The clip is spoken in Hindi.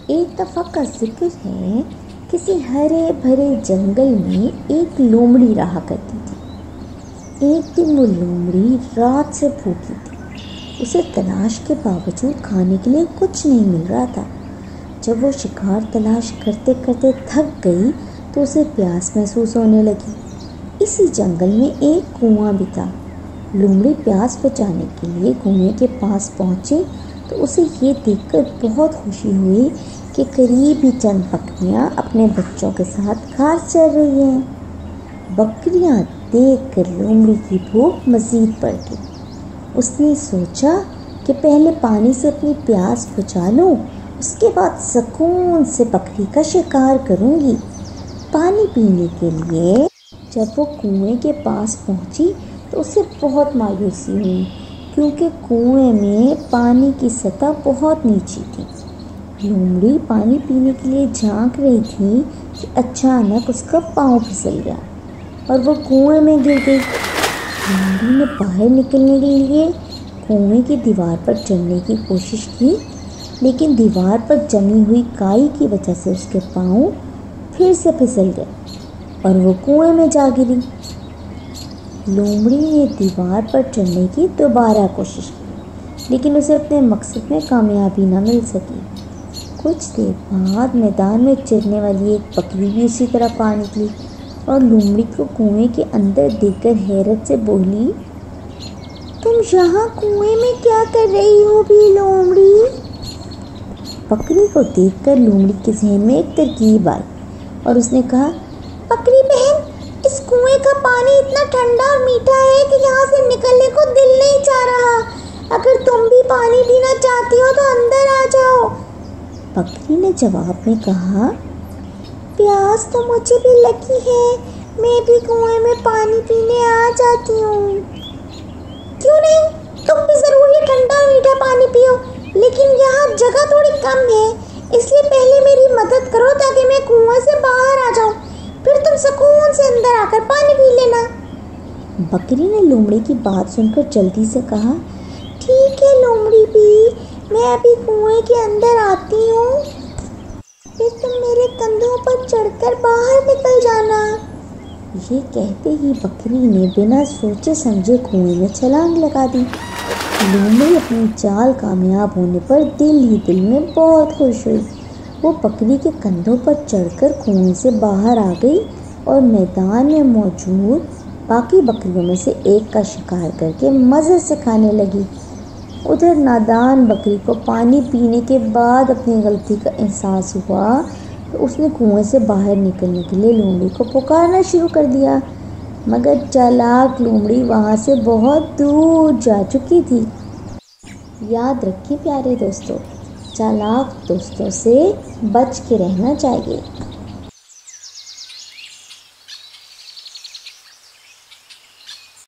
एक दफ़ा का जिक्र है, किसी हरे भरे जंगल में एक लोमड़ी रहा करती थी। एक दिन वो लोमड़ी रात से भूखी थी। उसे तलाश के बावजूद खाने के लिए कुछ नहीं मिल रहा था। जब वो शिकार तलाश करते करते थक गई तो उसे प्यास महसूस होने लगी। इसी जंगल में एक कुआं भी था। लोमड़ी प्यास बुझाने के लिए कुएं के पास पहुंची तो उसे ये देखकर बहुत खुशी हुई कि करीब ही चंद बकरियां अपने बच्चों के साथ घास चर रही हैं। बकरियां देखकर लोमड़ी की भूख मज़ीद बढ़ गई। उसने सोचा कि पहले पानी से अपनी प्यास बुझा लूं, उसके बाद सुकून से बकरी का शिकार करूंगी। पानी पीने के लिए जब वो कुएं के पास पहुंची तो उसे बहुत मायूसी हुई, क्योंकि कुएं में पानी की सतह बहुत नीची थी। लोमड़ी पानी पीने के लिए झांक रही थी कि अचानक उसका पाँव फिसल गया और वो कुएं में गिर गई। लोमड़ी ने बाहर निकलने के लिए कुएं की दीवार पर चढ़ने की कोशिश की, लेकिन दीवार पर जमी हुई काई की वजह से उसके पाँव फिर से फिसल गए और वो कुएं में जा गिरी। लोमड़ी ने दीवार पर चढ़ने की दोबारा कोशिश की, लेकिन उसे अपने मकसद में कामयाबी न मिल सकी। कुछ देर बाद मैदान में चरने वाली एक बकरी भी उसी तरफ आ निकली और लोमड़ी को कुएं के अंदर देखकर हैरत से बोली, तुम यहाँ कुएं में क्या कर रही हो भी लोमड़ी? बकरी को देखकर लोमड़ी के ज़हन में एक तरकीब आई और उसने कहा, बकरी बहन, इस कुएं का पानी इतना ठंडा और मीठा है कि यहाँ से निकलने को दिल नहीं चाह रहा। अगर तुम भी पानी पीना चाहती हो तो अंदर आ जाओ। बकरी ने जवाब में कहा, प्यास तो मुझे भी लगी है, मैं भी कुएं में पानी पीने आ जाती हूँ। क्यों नहीं, तुम भी ज़रूर ये ठंडा और मीठा पानी पियो, लेकिन यहाँ जगह थोड़ी कम है, इसलिए पहले मेरी मदद करो ताकि मैं कुएं से बाहर आ जाऊँ, फिर तुम सुकून से अंदर आकर पानी पी लेना। बकरी ने लोमड़ी की बात सुनकर जल्दी से कहा, ठीक है लोमड़ी भी, मैं अभी कुएं के अंदर आती हूँ, फिर तुम मेरे कंधों पर चढ़कर बाहर निकल जाना। ये कहते ही बकरी ने बिना सोचे समझे कुएं में छलांग लगा दी। लोमड़ी अपनी चाल कामयाब होने पर दिल ही दिल में बहुत खुश हुई। वो बकरी के कंधों पर चढ़कर कुएं से बाहर आ गई और मैदान में मौजूद बाकी बकरियों में से एक का शिकार करके मज़े से खाने लगी। उधर नादान बकरी को पानी पीने के बाद अपनी गलती का एहसास हुआ तो उसने कुएं से बाहर निकलने के लिए लोमड़ी को पुकारना शुरू कर दिया, मगर चालाक लोमड़ी वहाँ से बहुत दूर जा चुकी थी। याद रखिए प्यारे दोस्तों, चालाक दोस्तों से बच के रहना चाहिए।